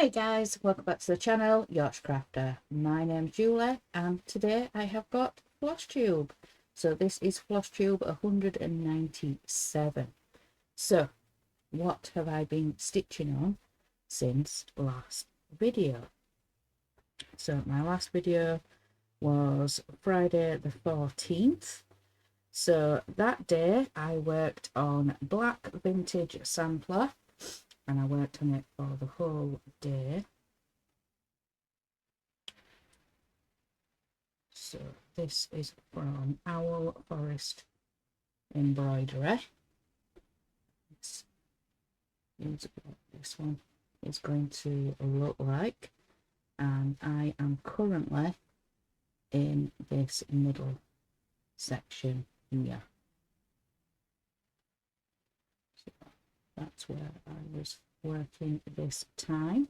Hi guys, welcome back to the channel, Yacht Crafter. My name's Julie and today I have got Flosstube. So this is Flosstube 197. So what have I been stitching on since last video? So my last video was Friday the 14th. So that day I worked on black vintage sampler and I worked on it for the whole day. So this is from Owl Forest Embroidery. This is what this one is going to look like, and I am currently in this middle section here. So that's where I was working this time.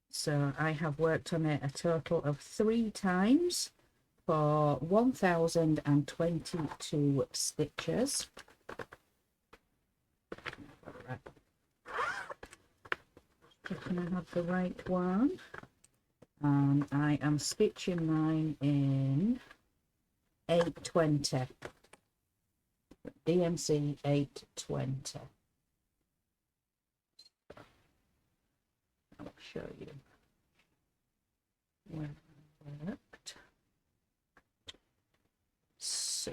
So I have worked on it a total of 3 times for 1022 stitches. Right. Checking I have the right one. And I am stitching mine in 820. DMC 820. I'll show you where I worked. So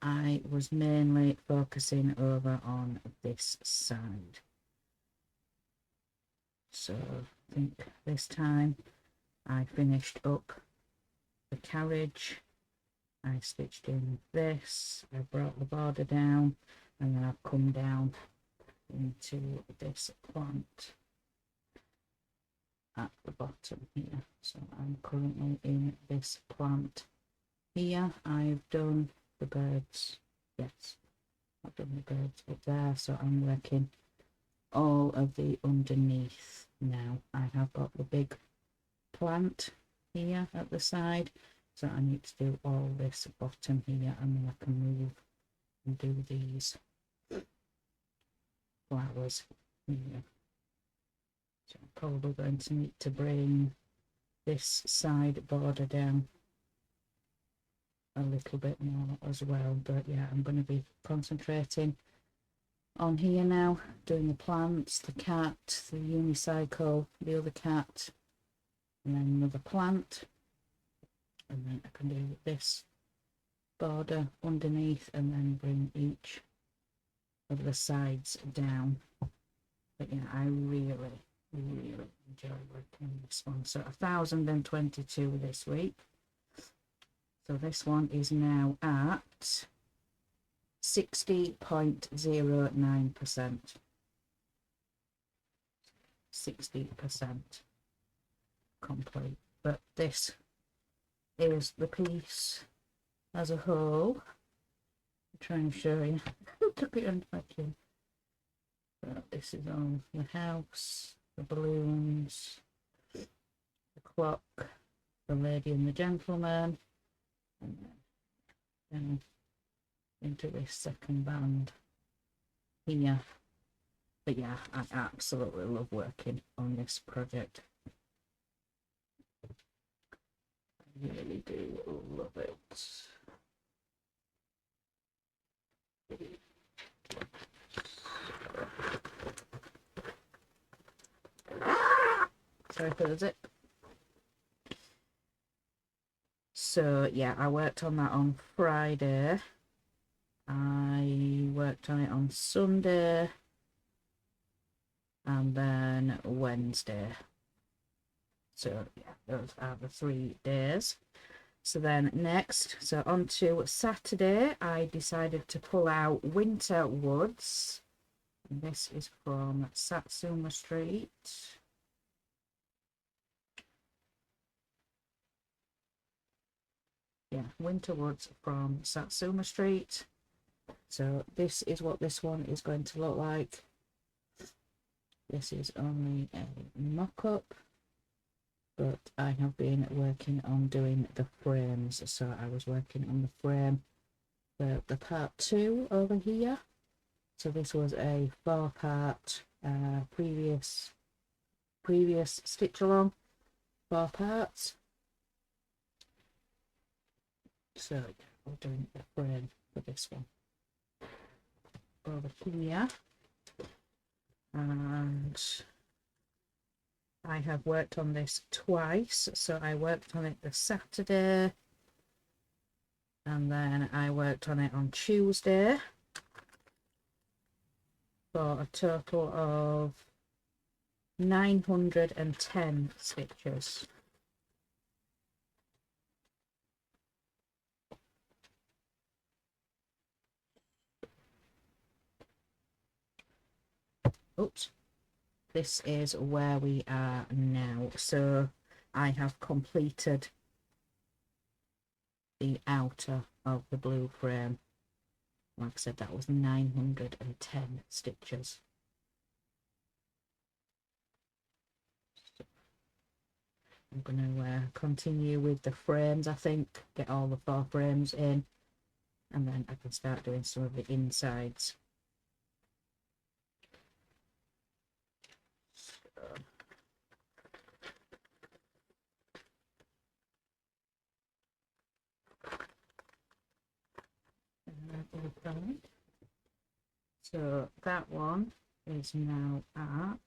I was mainly focusing over on this side. So I think this time I finished up the carriage. I stitched in this, I brought the border down, and then I've come down into this plant at the bottom here. So I'm currently in this plant here. I've done the birds, yes, I've done the birds up there, so I'm working all of the underneath now. I have got the big plant here at the side, so I need to do all this bottom here, and then I can move and do these flowers here. So I'm probably going to need to bring this side border down a little bit more as well, but yeah, I'm going to be concentrating on here now, doing the plants, the cat, the unicycle, the other cat, and then another plant, and then I can do this border underneath and then bring each of the sides down. But yeah, I really enjoy working on this one. So 1022 this week. So this one is now at 60.09%. 60% complete. But this is the piece as a whole. I'm trying to show you. Took it on vacuum. But this is on the house, the balloons, the clock, the lady and the gentleman, and then into this second band here. But yeah, I absolutely love working on this project. I really do love it. Sorry for the zip. So yeah, I worked on that on Friday. I worked on it on Sunday and then Wednesday. So yeah, those are the 3 days. So then next, so on to Saturday, I decided to pull out Winter Woods. And this is from Satsuma Street. Yeah, Winter Woods from Satsuma Street. So this is what this one is going to look like. This is only a mock-up, but I have been working on doing the frames. So I was working on the frame for the part 2 over here. So this was a 4-part previous previous stitch along 4 parts. So yeah, we're doing the frame for this one over here, and I have worked on this twice. So I worked on it the Saturday, and then I worked on it on Tuesday for a total of 910 stitches. Oops, this is where we are now. So I have completed the outer of the blue frame. Like I said, that was 910 stitches. So I'm going to continue with the frames, I think, get all the 4 frames in, and then I can start doing some of the insides. So that one is now at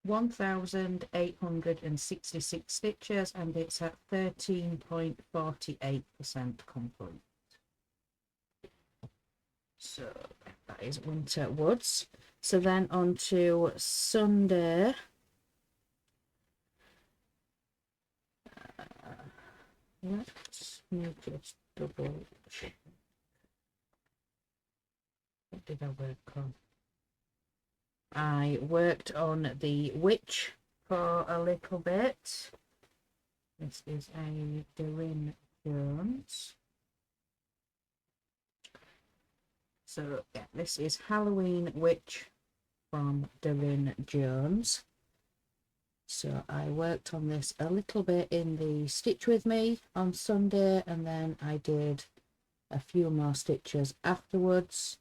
1,866 stitches, and it's at 13.48% complete. So that is Winter Woods. So then on to Sunday. Let me just double check. What did I work on? I worked on the witch for a little bit. This is a Doreen Jones. So yeah, this is Halloween Witch from Doreen Jones. So I worked on this a little bit in the Stitch With Me on Sunday, and then I did a few more stitches afterwards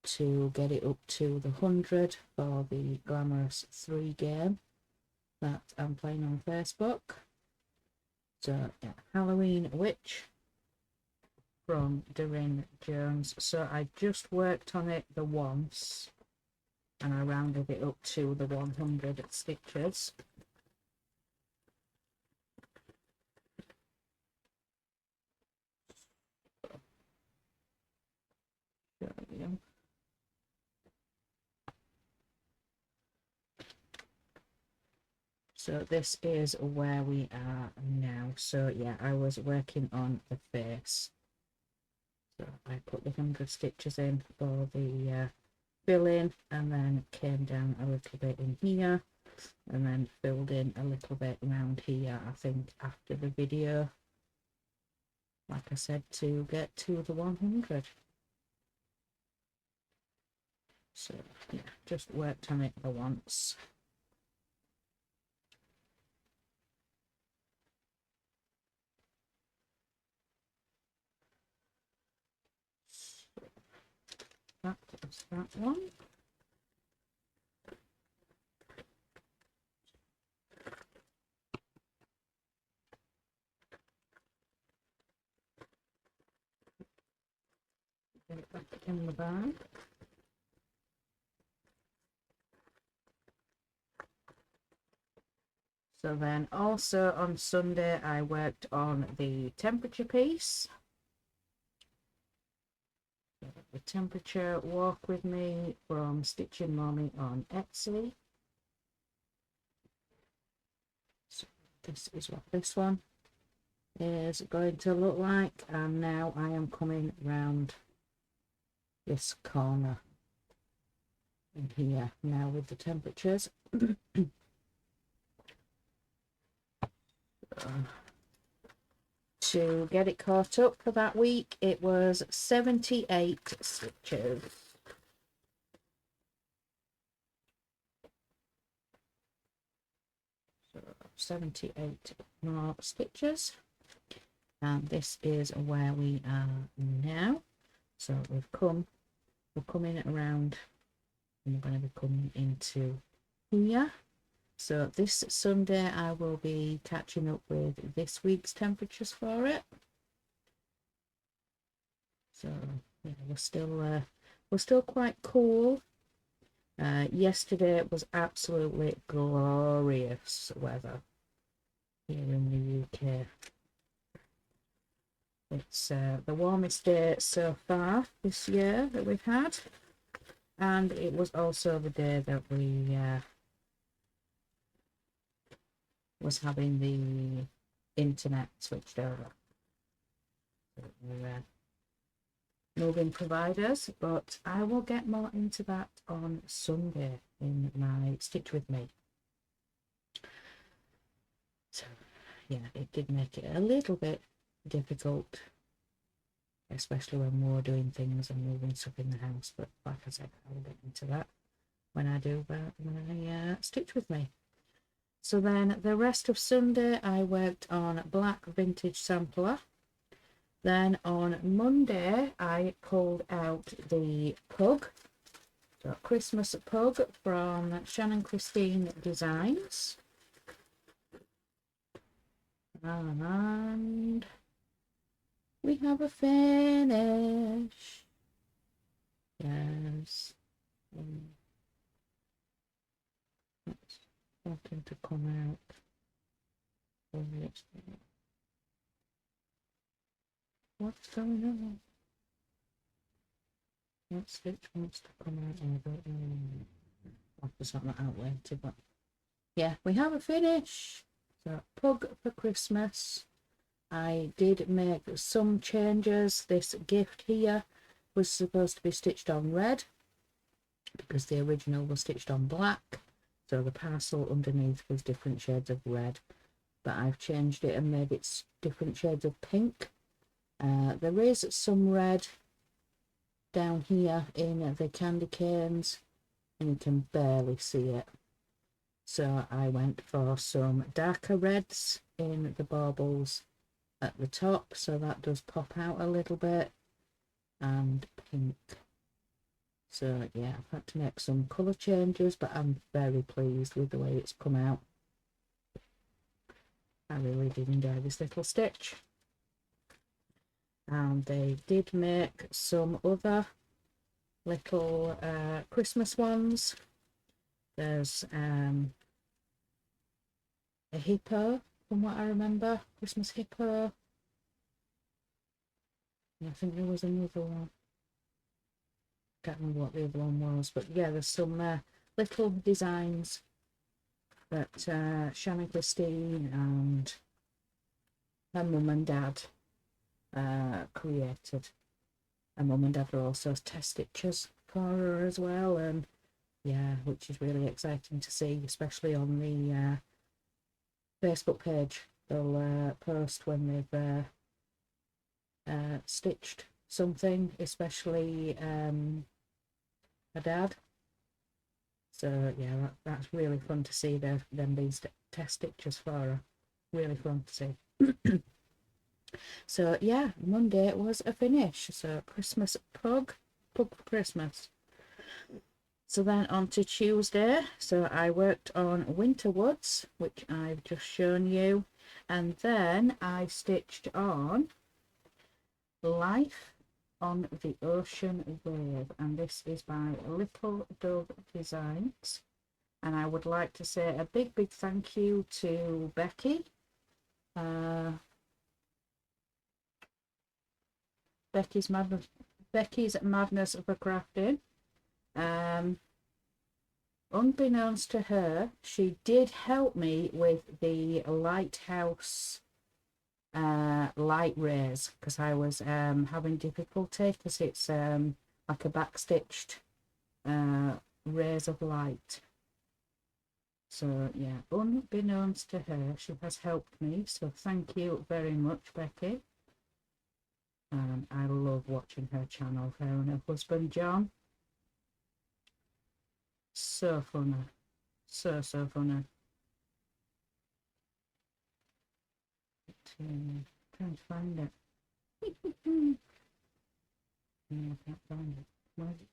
to get it up to the 100 for the Glamorous 3 game that I'm playing on Facebook. So yeah, Halloween Witch from Doreen Jones. So I just worked on it the once, and I rounded it up to the 100 stitches. So this is where we are now. So yeah, I was working on the face. So I put the 100 stitches in for the fill in, and then came down a little bit in here, and then filled in a little bit around here, I think, after the video, like I said, to get to the 100. So yeah, just worked on it the once. That was that one. Get it back in the bag. So then also on Sunday I worked on the temperature piece. The temperature walk with me from Stitching Mommy on Etsy. So this is what this one is going to look like, and now I am coming round this corner in here now with the temperatures. To get it caught up for that week, it was 78 stitches. So 78 more stitches. And this is where we are now. So we're coming around, and we're going to be coming into here. So this Sunday I will be catching up with this week's temperatures for it. So yeah, we're still quite cool. Yesterday it was absolutely glorious weather here in the UK. It's the warmest day so far this year that we've had, and it was also the day that we was having the internet switched over. So we're moving providers, but I will get more into that on Sunday in my Stitch With Me. So yeah, it did make it a little bit difficult, especially when we're doing things and moving stuff in the house, but like I said, I'll get into that when I do my Stitch With Me. So then the rest of Sunday I worked on Black Vintage Sampler. Then on Monday I pulled out the pug, so Christmas pug from Shannon Christine Designs. And we have a finish. Yes. It's starting to come out. What's going on? That stitch wants to come out. I don't know. I'll have to sort that out later, but yeah, we have a finish. So pug for Christmas. I did make some changes. This gift here was supposed to be stitched on red because the original was stitched on black, so the parcel underneath was different shades of red, but I've changed it and made it different shades of pink. There is some red down here in the candy canes and you can barely see it, so I went for some darker reds in the baubles at the top, so that does pop out a little bit, and pink. So yeah, I've had to make some colour changes, but I'm very pleased with the way it's come out. I really did enjoy this little stitch. And they did make some other little Christmas ones. There's a hippo, from what I remember, Christmas hippo. I think there was another one. Can't remember what the other one was, but yeah, there's some little designs that Shannon Christine and her mum and dad created. Her mum and dad are also test stitchers for her as well, and yeah, which is really exciting to see, especially on the Facebook page. They'll post when they've stitched something, especially her dad. So yeah, that's really fun to see them being test stitchers for her. Really fun to see. So yeah, Monday was a finish. So Christmas pug for Christmas. So then on to Tuesday. So I worked on Winter Woods, which I've just shown you, and then I stitched on Life on the Ocean Wave, and this is by Little Dove Designs. And I would like to say a big thank you to Becky. Becky's Madness for Crafting. Unbeknownst to her, she did help me with the lighthouse light rays, because I was having difficulty, because it's like a backstitched rays of light. So yeah, unbeknownst to her, she has helped me, so thank you very much, Becky. I love watching her channel, her and her husband John. So funny, so funny. trying to find it. Yeah, I can't find it. Where is it?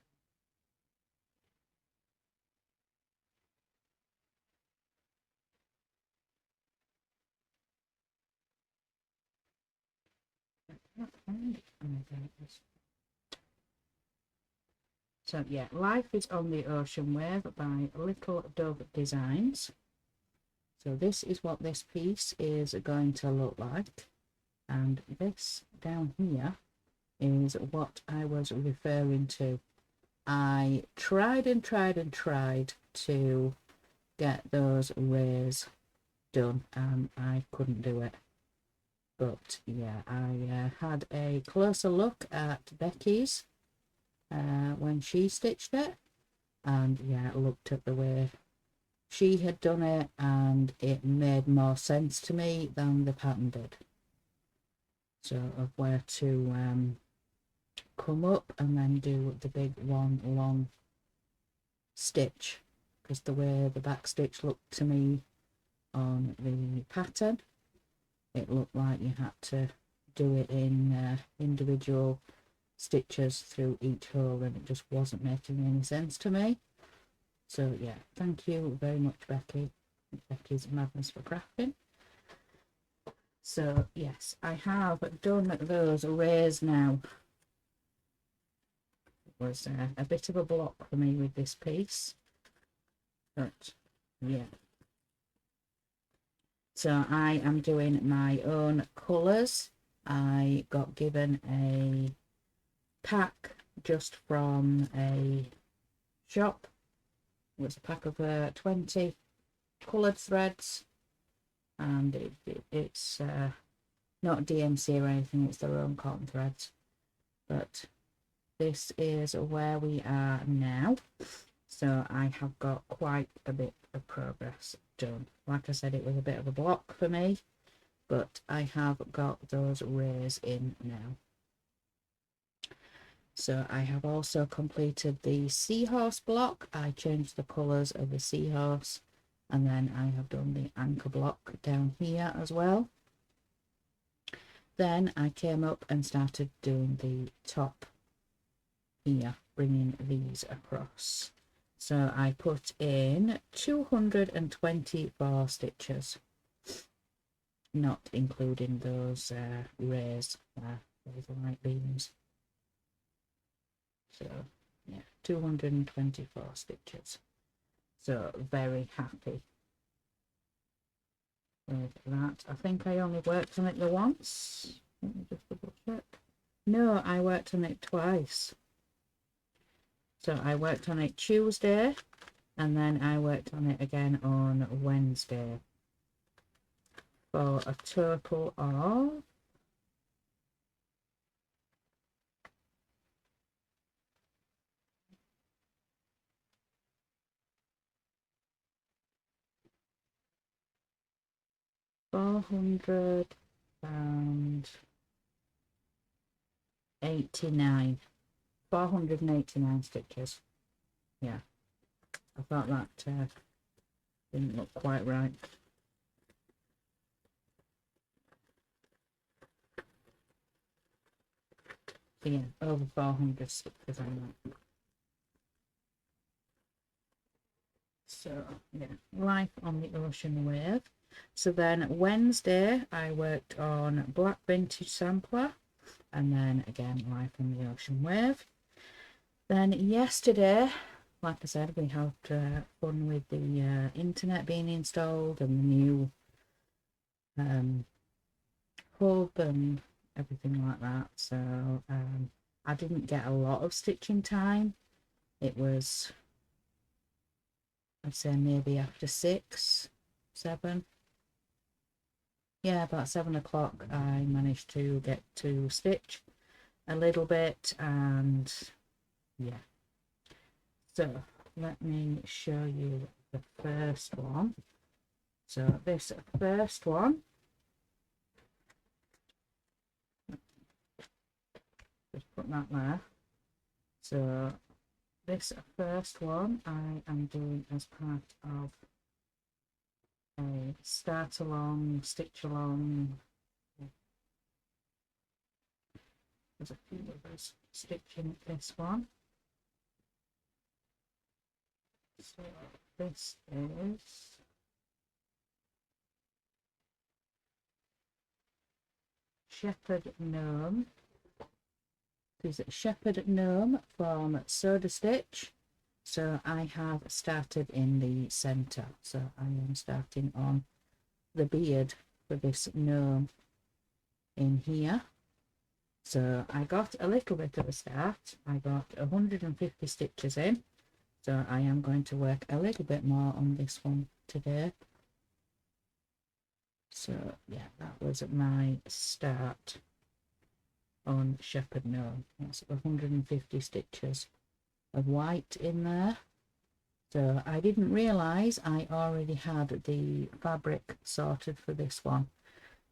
I can't find it. Oh, there it is. So yeah, Life is on the Ocean Wave by Little Dove Designs. So this is what this piece is going to look like. And this down here is what I was referring to. I tried and tried and tried to get those rays done and I couldn't do it. But yeah, I had a closer look at Becky's when she stitched it, and yeah, I looked at the way she had done it and it made more sense to me than the pattern did. So of where to come up and then do the big one long stitch, because the way the back stitch looked to me on the pattern, it looked like you had to do it in individual stitches through each hole, and it just wasn't making any sense to me. So yeah, thank you very much, Becky. Becky's Madness for Crafting. So yes, I have done those rays now. It was a bit of a block for me with this piece, but yeah. So I am doing my own colours. I got given a pack just from a shop. It was a pack of 20 coloured threads, and it's not DMC or anything, it's their own cotton threads. But this is where we are now. So I have got quite a bit of progress done. Like I said, it was a bit of a block for me, but I have got those rays in now. So I have also completed the seahorse block. I changed the colours of the seahorse, and then I have done the anchor block down here as well. Then I came up and started doing the top here, bringing these across. So I put in 224 stitches, not including those rays, those light beams. So yeah, 224 stitches. So very happy with that. I think I only worked on it the once. Let me just double check. No, I worked on it twice. So I worked on it Tuesday, and then I worked on it again on Wednesday, for a total of 489 stitches. Yeah, I thought that didn't look quite right. So yeah, over 400 stitches on that. So yeah, Life on the Ocean Wave. So then Wednesday I worked on Black Vintage Sampler, and then again Life on the Ocean Wave. Then yesterday, like I said, we had fun with the internet being installed and the new hub and everything like that. So I didn't get a lot of stitching time. It was, I'd say maybe after 6, 7. Yeah, about 7 o'clock I managed to get to stitch a little bit, and yeah. So let me show you the first one. So this first one, just put that there. So this first one I am doing as part of a start along, stitch along there's a few others stitching this one. So this is Shepherd Gnome. This is Shepherd Gnome from Soda Stitch. So I have started in the centre. So I am starting on the beard for this gnome in here. So I got a little bit of a start. I got 150 stitches in. So I am going to work a little bit more on this one today. So yeah, that was my start on Shepherd Gnome. That's 150 stitches of white in there. So I didn't realise I already had the fabric sorted for this one,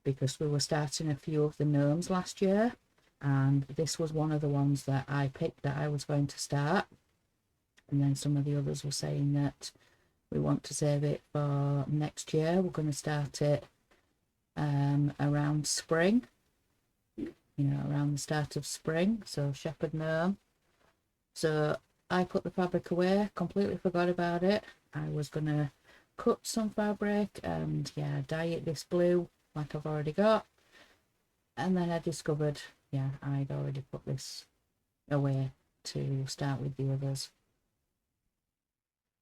because we were starting a few of the gnomes last year, and this was one of the ones that I picked that I was going to start. And then some of the others were saying that we want to save it for next year. We're going to start it around spring, around the start of spring. So Shepherd Gnome. So I put the fabric away, completely forgot about it. I was going to cut some fabric and dye it this blue like I've already got. And then I discovered, I'd already put this away to start with the others.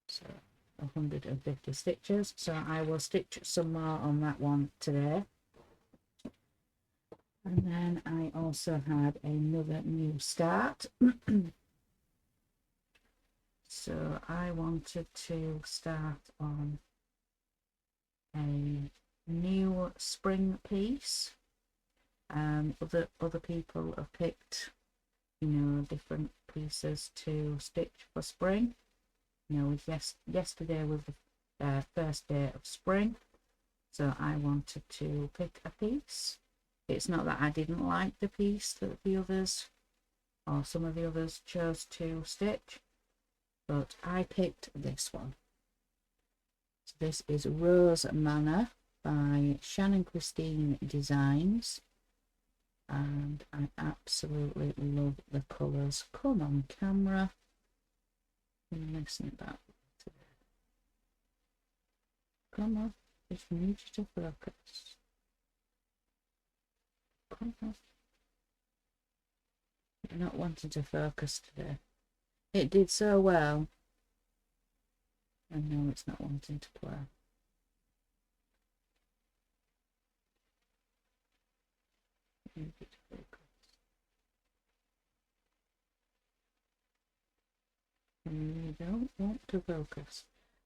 So 150 stitches. So I will stitch some more on that one today. And then I also had another new start. So I wanted to start on a new spring piece. Other people have picked, different pieces to stitch for spring. Yesterday was the first day of spring, so I wanted to pick a piece. It's not that I didn't like the piece that the others, or some of the others, chose to stitch, but I picked this one. So this is Rose Manor by Shannon Christine Designs, and I absolutely love the colours. Come on, camera. I'm messing about today. Come on, just need you to focus. Come on. You're not wanting to focus today. It did so well, and now it's not wanting to play. Need you to focus. You don't want to focus.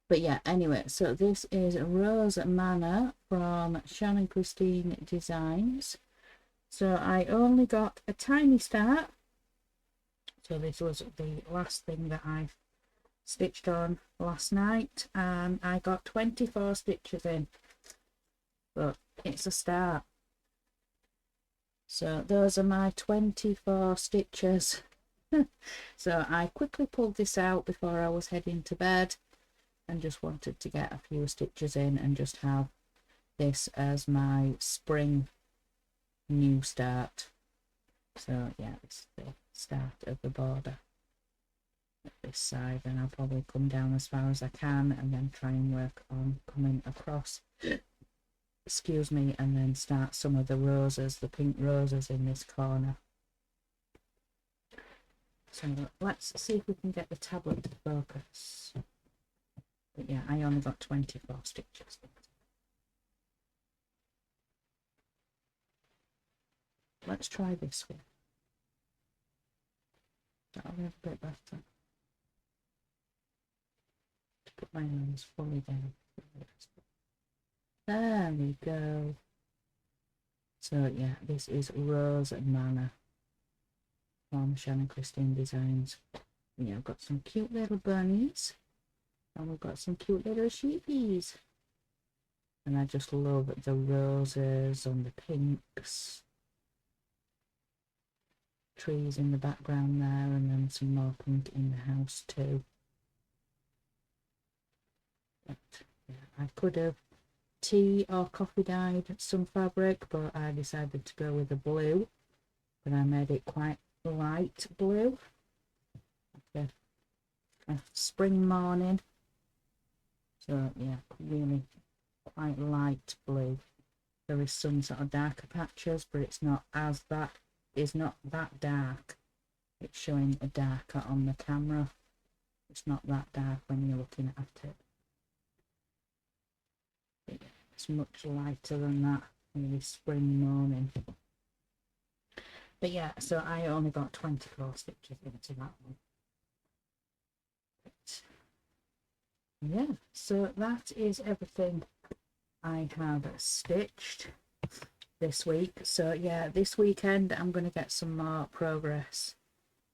But yeah, anyway, so this is Rose Manor from Shannon Christine Designs. So I only got a tiny start. So this was the last thing that I stitched on last night, and I got 24 stitches in. But it's a start. So those are my 24 stitches. So I quickly pulled this out before I was heading to bed, and just wanted to get a few stitches in and just have this as my spring new start. So yeah, this is the start of the border at this side, and I'll probably come down as far as I can and then try and work on coming across, excuse me, and then start some of the roses, the pink roses in this corner. So let's see if we can get the tablet to focus. But yeah, I only got 24 stitches. Let's try this one. That'll be a bit better. To put my arms fully down. There we go. So yeah, this is Rose Manor from Shannon Christine Designs. Yeah, I've got some cute little bunnies, and we've got some cute little sheepies. And I just love the roses and the pinks. Trees in the background there, and then some more pink in the house too. But yeah, I could have tea or coffee dyed some fabric, but I decided to go with the blue but I made it quite light blue. Like a spring morning. So yeah, really quite light blue. There is some sort of darker patches, but it's not that dark. It's showing a darker on the camera. It's not that dark when you're looking at it. It's much lighter than that. Really spring morning. But yeah, so I only got 24 stitches into that one. But yeah, so that is everything I have stitched this week. So yeah, this weekend I'm going to get some more progress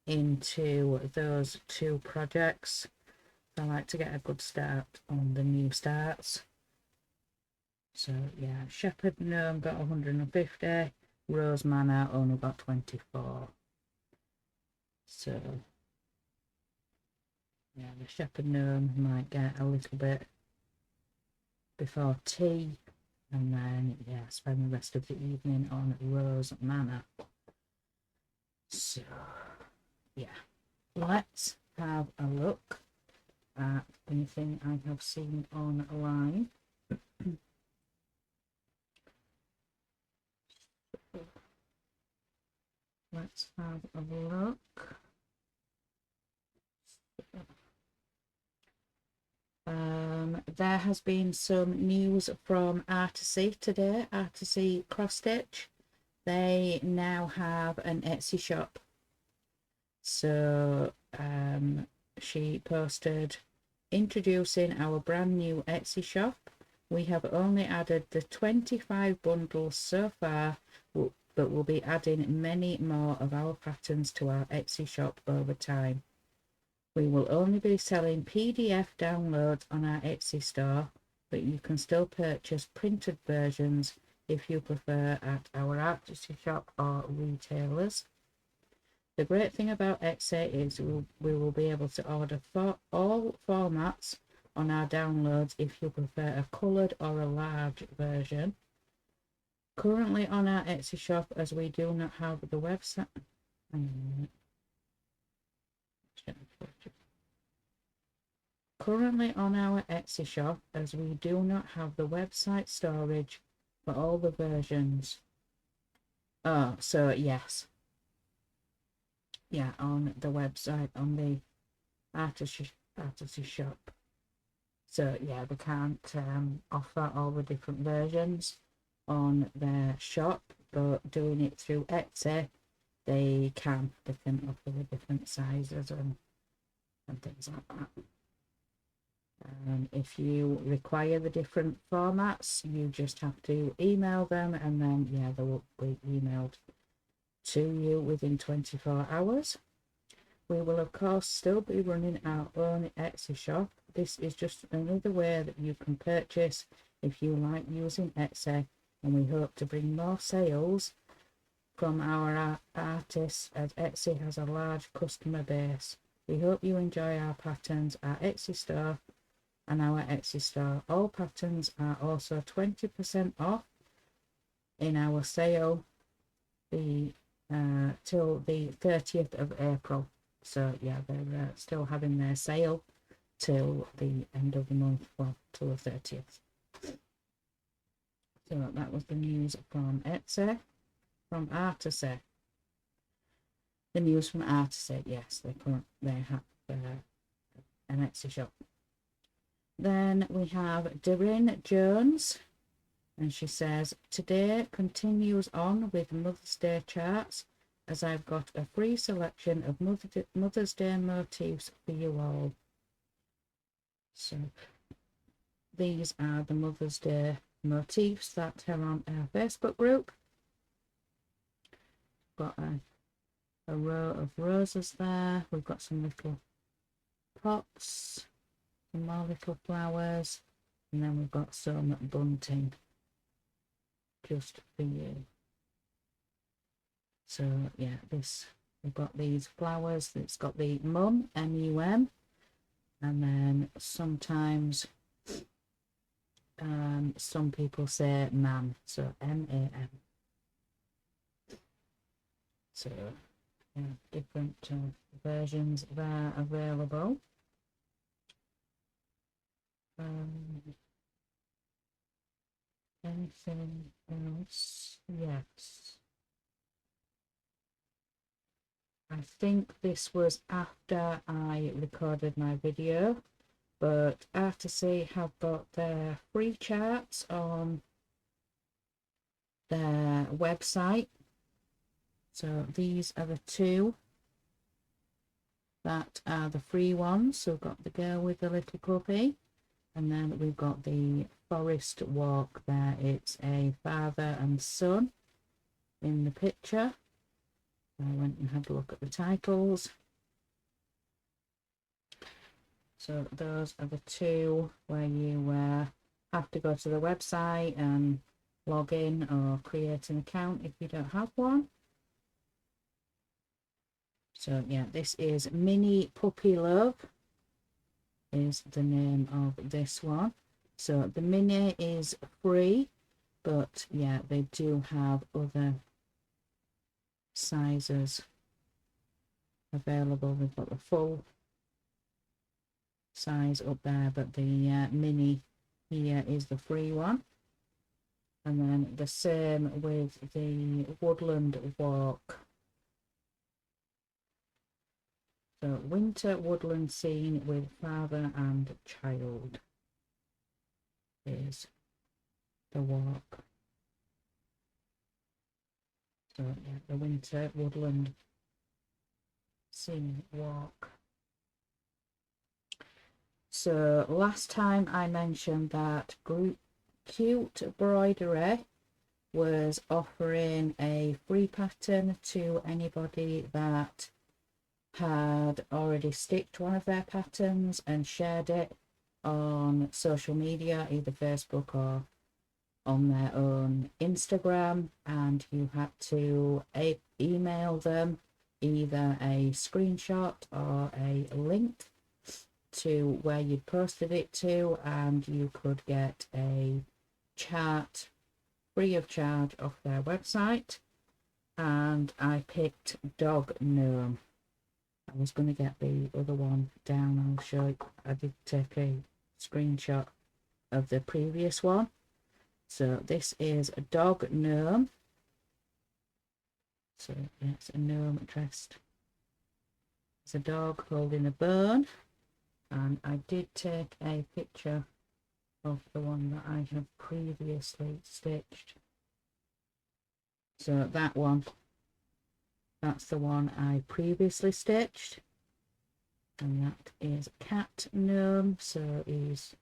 into those 2 projects. I like to get a good start on the new starts. So yeah, Shepherd Gnome got 150, Rose Manor only got 24. So yeah, the Shepherd Gnome might get a little bit before tea, and then yeah, spend the rest of the evening on Rose Manor. So yeah, let's have a look at anything I have seen online. Let's have a look. There has been some news from Artisy today. Artisy Cross Stitch. They now have an Etsy shop. So she posted, introducing our brand new Etsy shop. We have only added the 25 bundles so far, but we'll be adding many more of our patterns to our Etsy shop over time. We will only be selling PDF downloads on our Etsy store, but you can still purchase printed versions if you prefer at our Artisy shop or retailers. The great thing about Etsy is we will be able to order for all formats on our downloads if you prefer a coloured or a large version. Currently on our Etsy shop, as we do not have the website. Currently on our Etsy shop, as we do not have the website storage for all the versions. Oh, so yes. Yeah, on the website, on the Artisy shop. So yeah, they can't offer all the different versions on their shop, but doing it through Etsy, they can offer the different sizes and things like that. If you require the different formats, you just have to email them, and then yeah, they will be emailed to you within 24 hours. We will of course still be running our own Etsy shop. This is just another way that you can purchase if you like using Etsy, and we hope to bring more sales from our artists, as Etsy has a large customer base. We hope you enjoy our patterns, our Etsy store and our Etsy store. All patterns are also 20% off in our sale till the 30th of April. So yeah, they're still having their sale till the end of the month, well, till the 30th. So that was the news from Etsy, from Artisy. The news from Artisy, yes, they have an Etsy shop. Then we have Doreen Jones, and she says, today continues on with Mother's Day charts, as I've got a free selection of Mother's Day motifs for you all. So these are the Mother's Day motifs that are on our Facebook group. Got a row of roses there. We've got some little pots, some more little flowers, and then we've got some bunting just for you. So yeah, we've got these flowers. It's got the mum, M-U-M, and then sometimes some people say man, so M-A-M. So yeah, different versions there available. Anything else? Yes. I think this was after I recorded my video, but Artisy have got their free charts on their website. So these are the two that are the free ones. So we've got the girl with the little puppy, and then we've got the forest walk there. It's a father and son in the picture. I went and had a look at the titles. So those are the two where you have to go to the website and log in or create an account if you don't have one. So yeah, this is Mini Puppy Love is the name of this one. So the mini is free, but yeah, they do have other sizes available. They've got the full size up there, but the mini here is the free one. And then the same with the woodland walk. So winter woodland scene with father and child is the walk. So yeah, the winter woodland scene walk. So last time I mentioned that Cute Embroidery was offering a free pattern to anybody that had already stitched one of their patterns and shared it on social media, either Facebook or on their own Instagram, and you had to email them either a screenshot or a link to where you posted it to, and you could get a chart free of charge off their website. And I picked Dog Gnome. I was going to get the other one down. I'll show you. I did take a screenshot of the previous one. So this is a Dog Gnome. So yeah, it's a gnome dressed. It's a dog holding a bone. And I did take a picture of the one that I have previously stitched. So that one, that's the one I previously stitched, and that is a cat gnome. So he's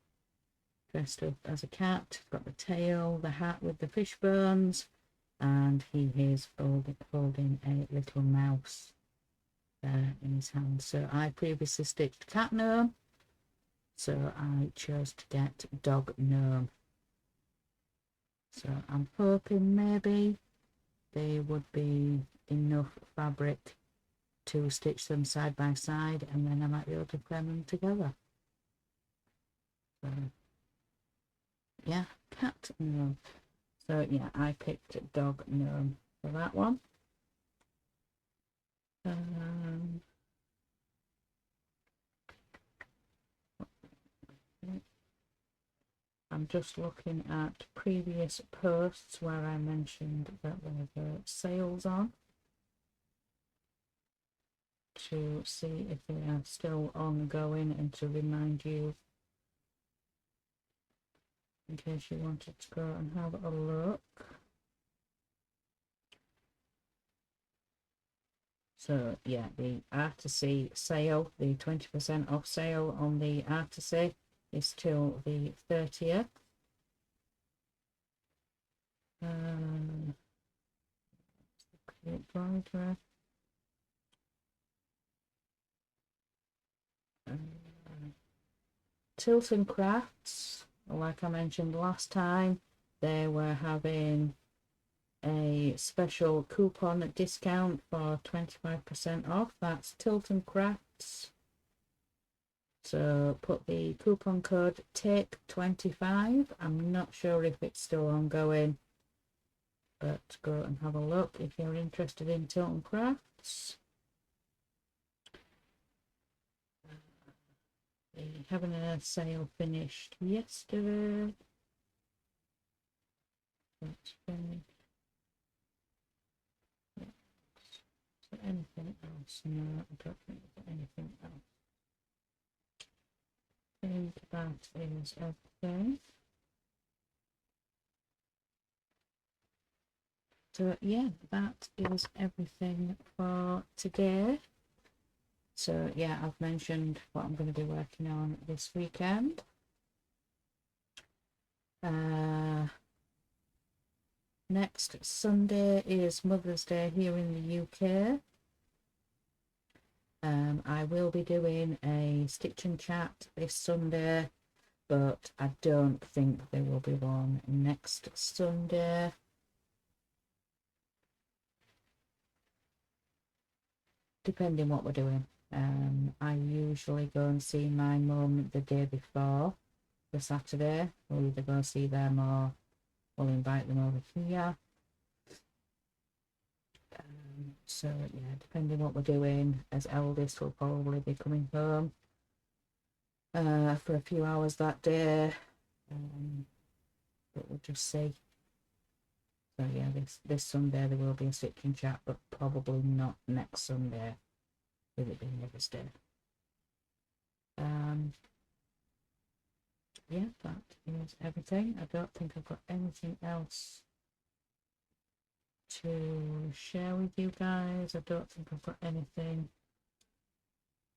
dressed up as a cat, got the tail, the hat with the fish bones, and he is holding a little mouse there in his hand. So I previously stitched cat gnome, so I chose to get dog gnome. So I'm hoping maybe there would be enough fabric to stitch them side by side, and then I might be able to blend them together. So yeah, cat gnome. So yeah, I picked dog gnome for that one. I'm just looking at previous posts where I mentioned that there were sales on, to see if they are still ongoing and to remind you in case you wanted to go and have a look. So yeah, the Artisy sale, the 20% off sale on the Artisy is till the 30th. Tilton Crafts, like I mentioned last time, they were having a special coupon discount for 25% off. That's Tilton Crafts. So put the coupon code TAKE25. I'm not sure if it's still ongoing. but go and have a look if you're interested in totem crafts. The Heaven and Earth sale finished yesterday. That's finished. Is there anything else? No, I don't think there's anything else. I think that is everything. So yeah, that is everything for today. So yeah, I've mentioned what I'm going to be working on this weekend. Next Sunday is Mother's Day here in the UK. I will be doing a stitch and chat this Sunday, but I don't think there will be one next Sunday. Depending what we're doing. I usually go and see my mum the day before the Saturday. We'll either go see them or we'll invite them over here. So yeah, depending what we're doing, as eldest will probably be coming home for a few hours that day, but we'll just see. So yeah, this Sunday there will be a stitch and chat, but probably not next Sunday, with it being Mother's Day. Yeah, that is everything. I don't think I've got anything else to share with you guys. I don't think I've got anything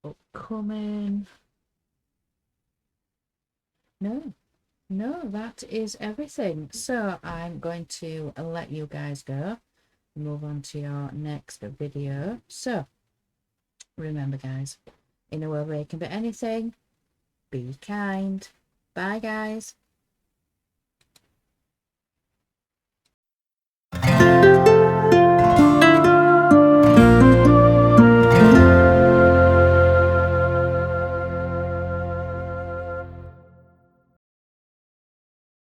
upcoming. No, that is everything. So I'm going to let you guys go, move on to your next video. So remember guys, in a world where you can be anything, be kind. Bye guys.